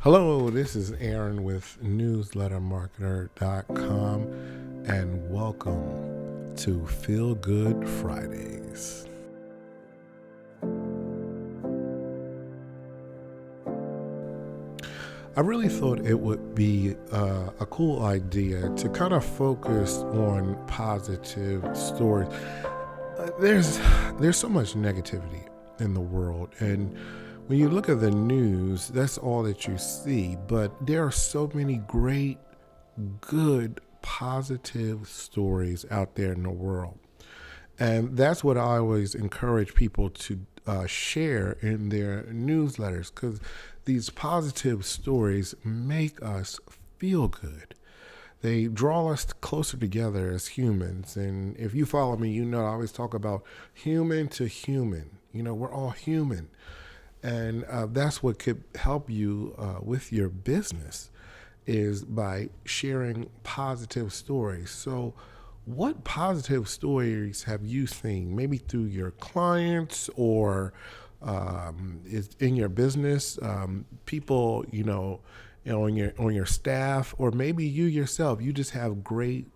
Hello, this is Aaron with newslettermarketer.com and welcome to Feel Good Fridays. I really thought it would be a cool idea to kind of focus on positive stories. There's so much negativity in the world, and when you look at the news, that's all that you see. But there are so many great, good, positive stories out there in the world. And that's what I always encourage people to share in their newsletters, because these positive stories make us feel good. They draw us closer together as humans. And if you follow me, you know I always talk about human to human. You know, we're all human. And that's what could help you with your business, is by sharing positive stories. So what positive stories have you seen, maybe through your clients or is in your business, people, on your staff, or maybe you yourself, you just have great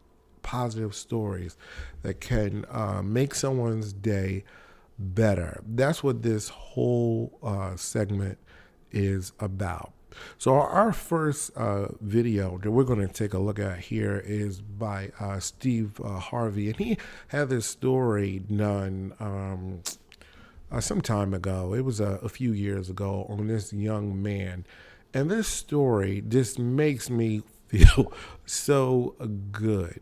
positive stories that can make someone's day better. That's what this whole segment is about. So our first video that we're going to take a look at here is by Steve Harvey, and he had this story done some time ago. It was a few years ago, on this young man, and this story just makes me feel so good.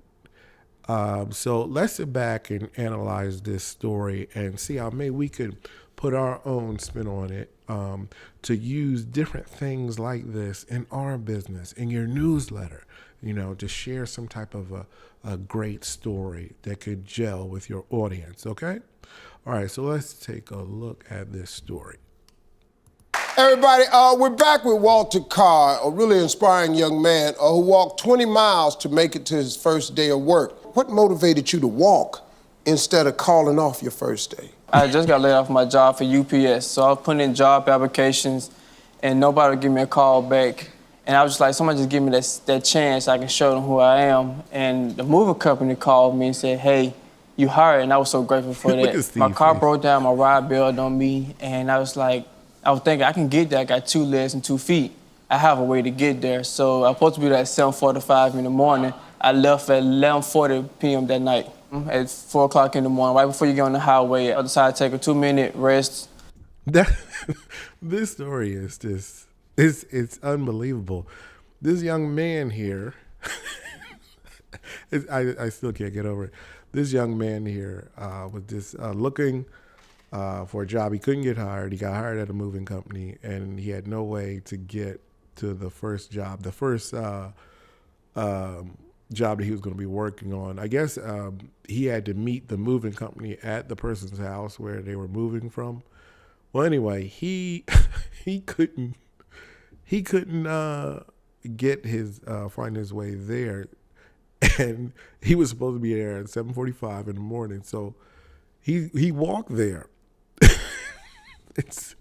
So let's sit back and analyze this story and see how maybe we could put our own spin on it, to use different things like this in our business, in your newsletter, to share some type of a great story that could gel with your audience, okay? All right, so let's take a look at this story. Everybody, we're back with Walter Carr, a really inspiring young man who walked 20 miles to make it to his first day of work. What motivated you to walk instead of calling off your first day? I just got laid off my job for UPS, so I was putting in job applications, and nobody would give me a call back. And I was just like, somebody just give me that chance, I can show them who I am. And the moving company called me and said, hey, you hired, and I was so grateful for that. My car broke down, my ride bailed on me, and I was thinking, I can get there. I got 2 legs and 2 feet. I have a way to get there. So I was supposed to be there at 7:45 in the morning. I left at 11:40 p.m. that night. At 4 o'clock in the morning, right before you get on the highway, I decided to take a 2-minute rest. This story is just, it's unbelievable. This young man here, I still can't get over it. This young man here was just looking for a job. He couldn't get hired. He got hired at a moving company, and he had no way to get to the first job. The first job that he was going to be working on. I guess he had to meet the moving company at the person's house where they were moving from. Well, anyway, he couldn't get his find his way there, and he was supposed to be there at 7:45 in the morning. So he walked there. This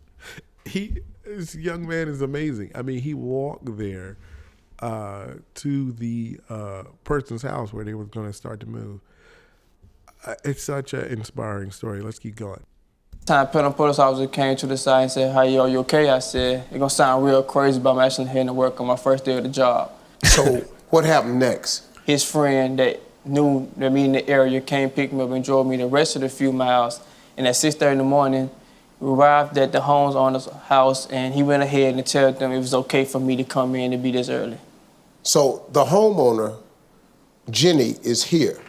young man is amazing. I mean, he walked there to the person's house where they were going to start to move. It's such an inspiring story. Let's keep going. Time police officer came to the side and said, "How you? Are you okay?" I said, "It's gonna sound real crazy, but I'm actually heading to work on my first day of the job." So what happened next? His friend that knew me in the area came pick me up and drove me the rest of the few miles. And at 6:30 in the morning, we arrived at the homeowner's house, and he went ahead and told them it was okay for me to come in and be this early. So the homeowner, Jenny, is here.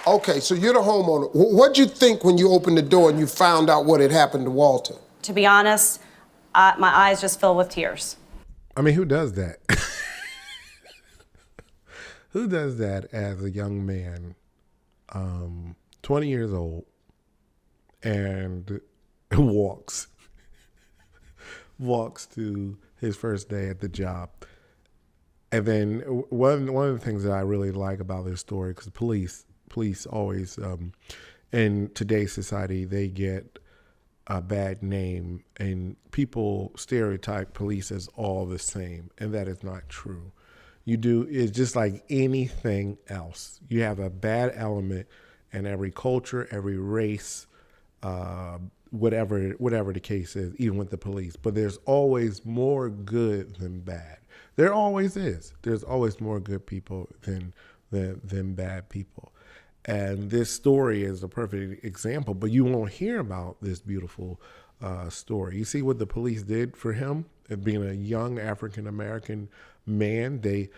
Okay, so you're the homeowner. What'd you think when you opened the door and you found out what had happened to Walter? To be honest, my eyes just fill with tears. I mean, who does that? Who does that as a young man, 20 years old, and walks to his first day at the job? And then one of the things that I really like about this story, because police always, in today's society, they get a bad name, and people stereotype police as all the same, and that is not true. It's just like anything else. You have a bad element in every culture, every race, whatever the case is, even with the police. But there's always more good than bad. There always is. There's always more good people than bad people. And this story is a perfect example, but you won't hear about this beautiful story. You see what the police did for him, being a young African-American man. They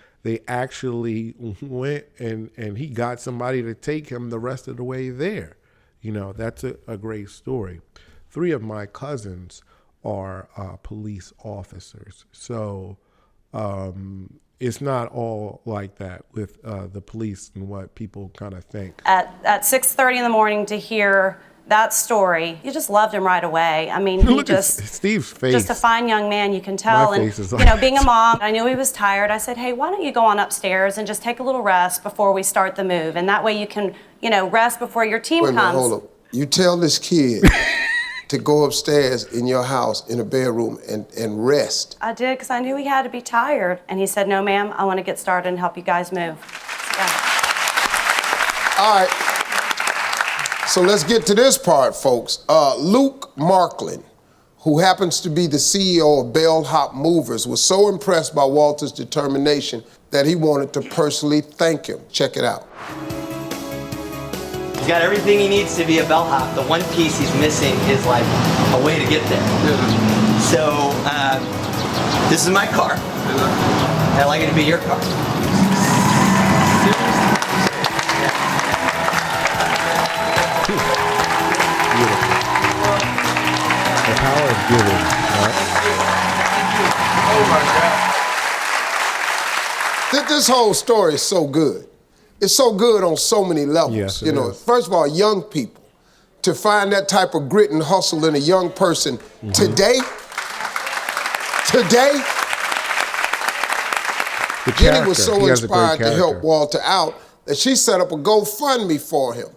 actually went and he got somebody to take him the rest of the way there. That's a great story. 3 of my cousins are police officers. So it's not all like that with the police and what people kind of think. At 6:30 in the morning to hear that story, you just loved him right away. I mean, he Look just at Steve's face. Just a fine young man, you can tell. My And face is like being a mom, I knew he was tired. I said, hey, why don't you go on upstairs and just take a little rest before we start the move, and that way you can, rest before your team Wait a minute, comes. hold up. You tell this kid to go upstairs in your house in a bedroom and rest. I did, because I knew he had to be tired. And he said, no, ma'am, I want to get started and help you guys move. Yeah. All right. So let's get to this part, folks. Luke Marklin, who happens to be the CEO of Bellhop Movers, was so impressed by Walter's determination that he wanted to personally thank him. Check it out. He's got everything he needs to be a bellhop. The one piece he's missing is like a way to get there. So this is my car. I'd like it to be your car. Beautiful. The power of giving. Right? Oh my God. This whole story is so good. It's so good on so many levels. Yes, it is. First of all, young people, to find that type of grit and hustle in a young person today, Jenny was so inspired to help Walter out that she set up a GoFundMe for him.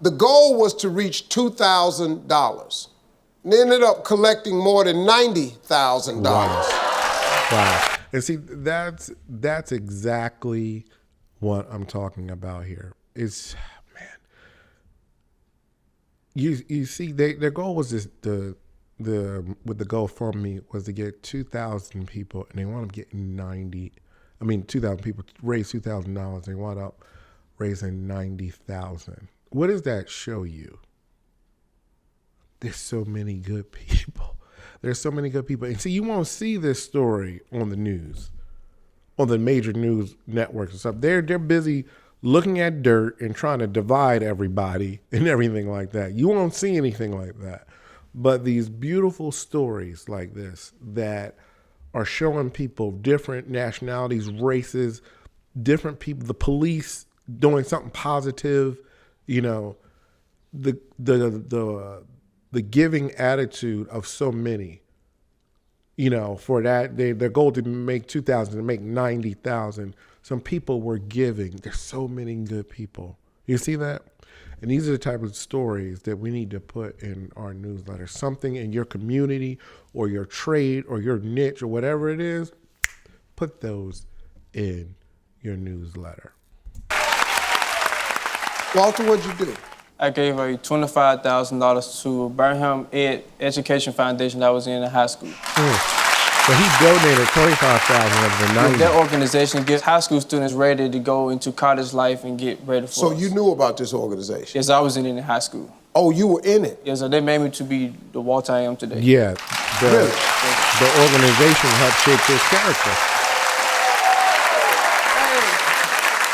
The goal was to reach $2,000. And they ended up collecting more than $90,000. Wow. And see, that's exactly what I'm talking about here. It's, man, you see, their goal was with the GoFundMe was to get 2,000 people, and they wound up getting 2,000 people raised $2,000. They wound up raising 90,000. What does that show you? There's so many good people. There's so many good people. And see, you won't see this story on the news, on the major news networks and stuff. They're busy looking at dirt and trying to divide everybody and everything like that. You won't see anything like that. But these beautiful stories like this that are showing people different nationalities, races, different people, the police doing something positive, the giving attitude of so many, for that, their goal to make 2,000, to make 90,000. Some people were giving. There's so many good people. You see that? And these are the type of stories that we need to put in our newsletter. Something in your community or your trade or your niche or whatever it is, put those in your newsletter. Walter, what'd you do? I gave away $25,000 to Birmingham Education Foundation that was in high school. So he donated $25,000 of the 90. That organization gives high school students ready to go into college life and get ready for So us. you knew about this organization? Yes, I was in it in high school. Oh, you were in it? Yes, so they made me to be the Walter I am today. Yeah, Really? the organization helped shape his character.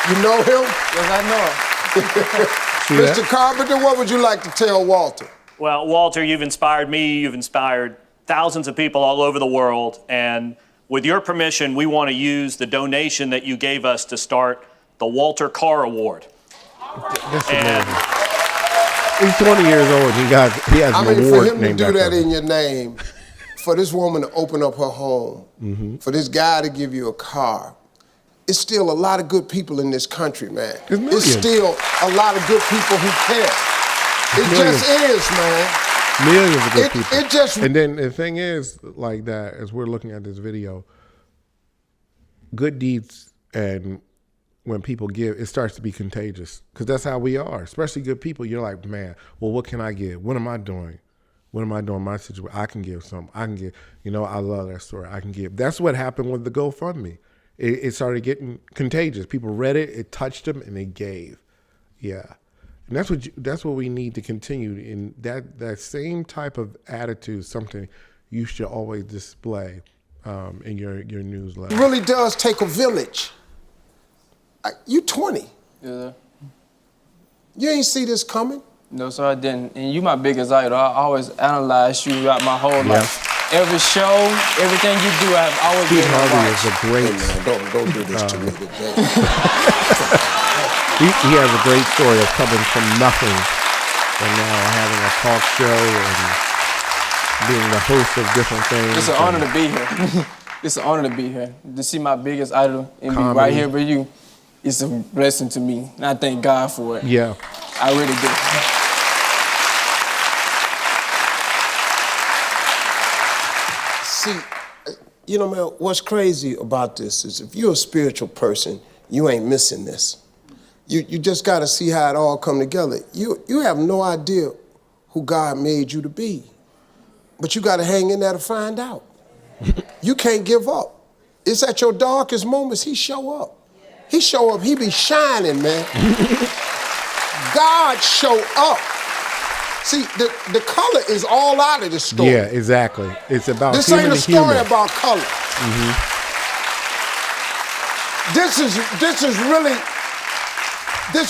You know him? Yes, I know him. Mr. Carpenter, what would you like to tell Walter? Well, Walter, you've inspired me, you've inspired thousands of people all over the world, and with your permission, we want to use the donation that you gave us to start the Walter Carr Award. That's amazing. He's 20 years old. He has an award for him to named do after that him. in your name, for this woman to open up her home, for this guy to give you a car, it's still a lot of good people in this country, man. It's still a lot of good people who care. It just is, man. Millions of good people. It just And then the thing is, like that, as we're looking at this video, good deeds and when people give, it starts to be contagious because that's how we are, especially good people. You're like, man, well, what can I give? What am I doing? What am I doing in my situation? I can give something. I can give, I love that story. I can give. That's what happened with the GoFundMe. It started getting contagious. People read it, it touched them, and they gave. Yeah. And that's what we need to continue. And that same type of attitude is something you should always display in your newsletter. It really does take a village. You 20. Yeah. You ain't see this coming. No, sir, I didn't. And you my biggest idol. I always analyze you throughout my whole life. Every show, everything you do, I've always Steve been Harvey is a great. Hey man, don't do this to me today. He has a great story of coming from nothing and now having a talk show and being the host of different things. It's an honor to be here. It's an honor to be here. To see my biggest idol and be right here with you, it's a blessing to me. And I thank God for it. Yeah. I really do. See, man, what's crazy about this is if you're a spiritual person, you ain't missing this. You just got to see how it all come together. You have no idea who God made you to be, but you got to hang in there to find out. You can't give up. It's at your darkest moments he show up. He show up, he be shining, man. God show up. See, the color is all out of the story. Yeah, exactly. It's about this human ain't a to story human. about color. This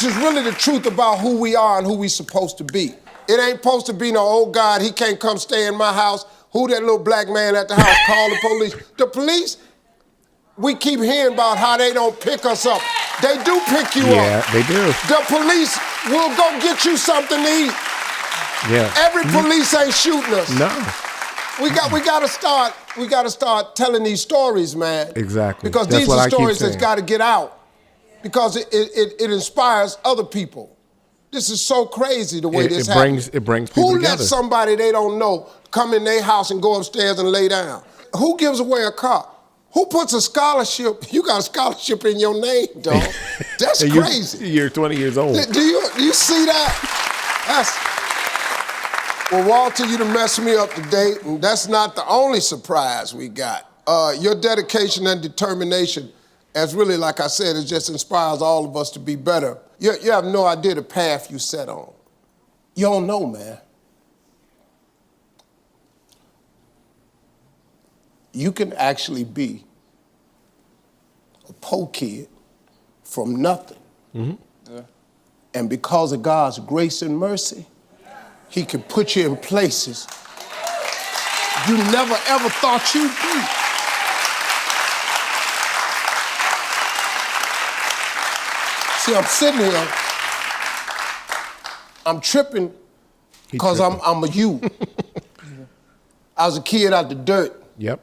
is really the truth about who we are and who we supposed to be. It ain't supposed to be no, oh God, he can't come stay in my house. Who that little black man at the house? Call the police. The police, we keep hearing about how they don't pick us up. They do pick you up. Yeah, they do. The police will go get you something to eat. Yeah. Every police ain't shooting us. No. We gotta start telling these stories, man. Exactly. Because That's these what are I keep stories that's saying. gotta get out. Because it inspires other people. This is so crazy the way this happens. It brings people Who together. lets somebody they don't know come in their house and go upstairs and lay down? Who gives away a car? Who puts a scholarship? You got a scholarship in your name, dog. That's crazy. You're 20 years old. Do you see that? Well, Walter, you done messed me up today, and that's not the only surprise we got. Your dedication and determination, as really, like I said, it just inspires all of us to be better. You have no idea the path you set on. You don't know, man. You can actually be a poor kid from nothing. Yeah. And because of God's grace and mercy, he can put you in places you never ever thought you'd be. See, I'm sitting here, I'm tripping because I'm a you. I was a kid out the dirt. Yep.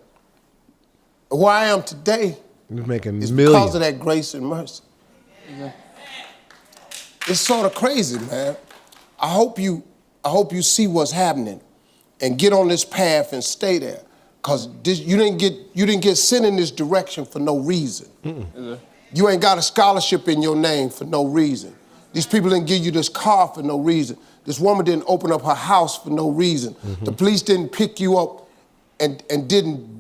Where I am today You're making is millions. because of that grace and mercy. Yeah. It's sort of crazy, man. I hope you see what's happening and get on this path and stay there. Cause you didn't get sent in this direction for no reason. Yeah. You ain't got a scholarship in your name for no reason. These people didn't give you this car for no reason. This woman didn't open up her house for no reason. The police didn't pick you up and didn't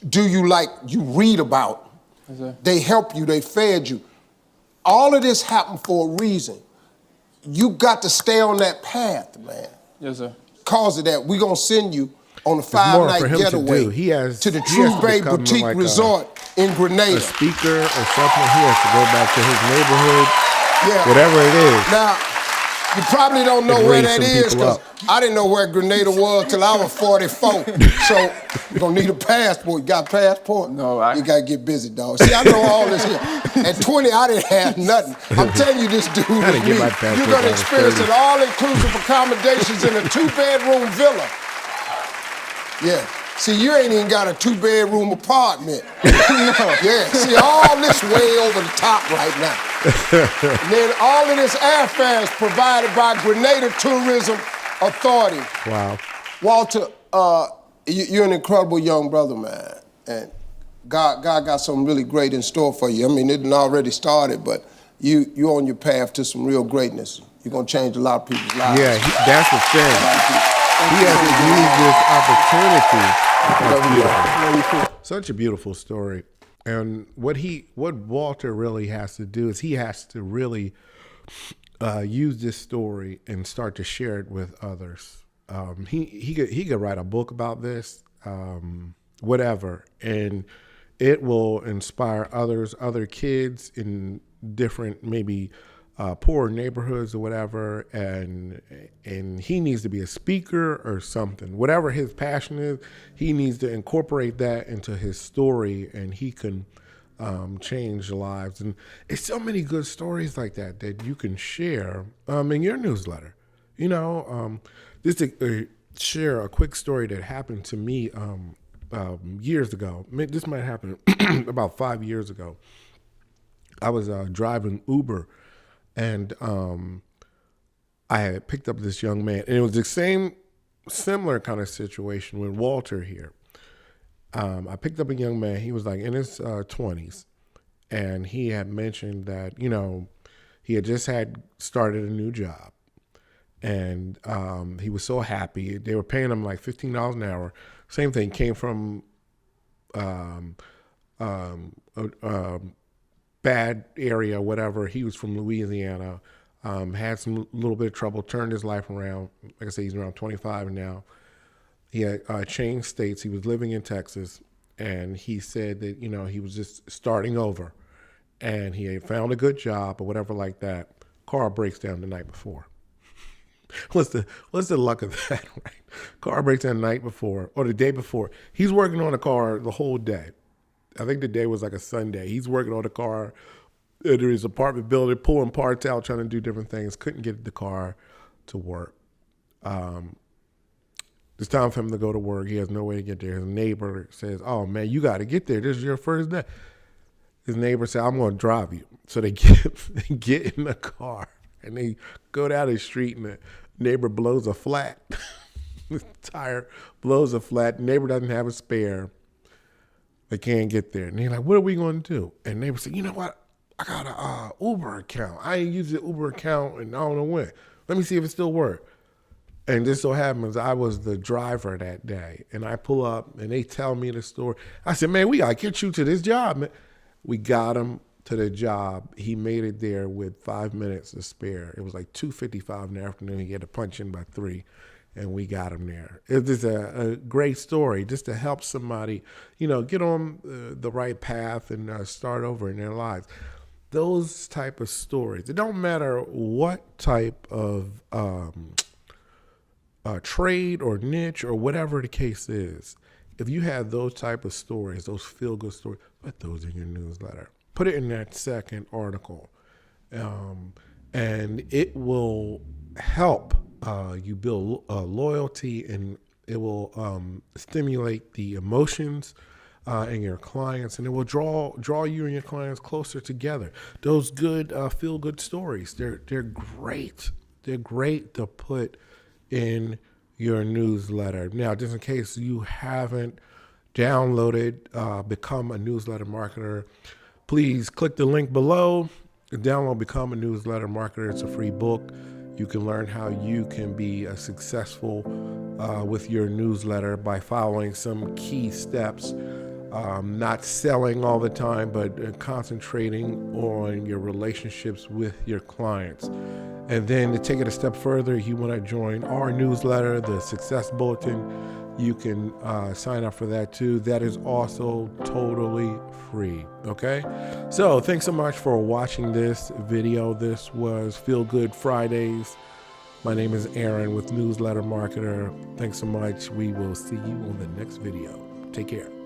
do you like you read about. Yeah. They helped you, they fed you. All of this happened for a reason. You got to stay on that path, man. Yes, sir. Because of that, we're going to send you on a more for 5-night him to getaway do. He has to the to True Bay become Boutique like Resort in Grenada. a speaker or something. He has to go back to his neighborhood, Yeah. whatever it is. Now, you probably don't know And where raise that some is, people because up. I didn't know where Grenada was till I was 44. So you're going to need a passport. You got a passport? No, You got to get busy, dog. See, I know all this here. At 20, I didn't have nothing. I'm telling you, this dude I is didn't get me. my passport You're going to till I was experience 30. an all-inclusive accommodations in a 2-bedroom villa. Yeah. See, you ain't even got a 2-bedroom apartment. Yeah, see, all this way over the top right now. And then all of this airfare is provided by Grenada Tourism Authority. Wow. Walter, you're an incredible young brother, man. And God got something really great in store for you. I mean, it didn't already started, but you're on your path to some real greatness. You're going to change a lot of people's lives. Yeah, that's the thing. He has to use this opportunity. Such a beautiful story. And what Walter really has to do is he has to really use this story and start to share it with others. He could write a book about this, whatever, and it will inspire other kids in different maybe poor neighborhoods or whatever, and he needs to be a speaker or something. Whatever his passion is, he needs to incorporate that into his story, and he can change lives. And it's so many good stories like that you can share in your newsletter. You know, just to share a quick story that happened to me years ago. This might happen about 5 years ago. I was driving Uber, and I had picked up this young man, and it was the similar kind of situation with Walter here. I picked up a young man. He was like in his 20s, and he had mentioned that, you know, he had just started a new job, and he was so happy. They were paying him like $15 an hour. Same thing, came from bad area, whatever. He was from Louisiana, had some little bit of trouble, turned his life around. Like I say, he's around 25 now. He had changed states. He was living in Texas, and he said that, you know, he was just starting over, and he had found a good job or whatever like that. Car breaks down the night before. What's the luck of that, right? Car breaks down the night before or the day before. He's working on the car the whole day. I think the day was like a Sunday. He's working on the car at his apartment building, pulling parts out, trying to do different things. Couldn't get the car to work. It's time for him to go to work. He has no way to get there. His neighbor says, "Oh, man, you got to get there. This is your first day." His neighbor said, "I'm going to drive you." So they get in the car, and they go down the street, and the neighbor blows a flat. The tire blows a flat. The neighbor doesn't have a spare. They can't get there. And they're like, "What are we going to do?" And neighbor said, "You know what? I got a Uber account. I ain't used the Uber account and I don't know when. Let me see if it still works." And just so happens I was the driver that day. And I pull up and they tell me the story. I said, "Man, we got to get you to this job, man." We got him to the job. He made it there with 5 minutes to spare. It was like 2:55 in the afternoon. He had to punch in by 3. And we got him there. It's just a great story just to help somebody, you know, get on the right path and start over in their lives. Those type of stories. It don't matter what type of trade or niche or whatever the case is. If you have those type of stories, those feel-good stories, put those in your newsletter. Put it in that second article. And it will help you build loyalty, and it will stimulate the emotions in your clients, and it will draw you and your clients closer together. Those good feel-good stories, they're great. They're great to put in your newsletter. Now, just in case you haven't downloaded Become a Newsletter Marketer, please click the link below. Download Become a Newsletter Marketer. It's a free book. You can learn how you can be successful with your newsletter by following some key steps. Not selling all the time, but concentrating on your relationships with your clients. And then to take it a step further, you want to join our newsletter, the Success Bulletin. You can sign up for that too. That is also totally free, okay? So thanks so much for watching this video. This was Feel Good Fridays. My name is Aaron with Newsletter Marketer. Thanks so much. We will see you on the next video. Take care.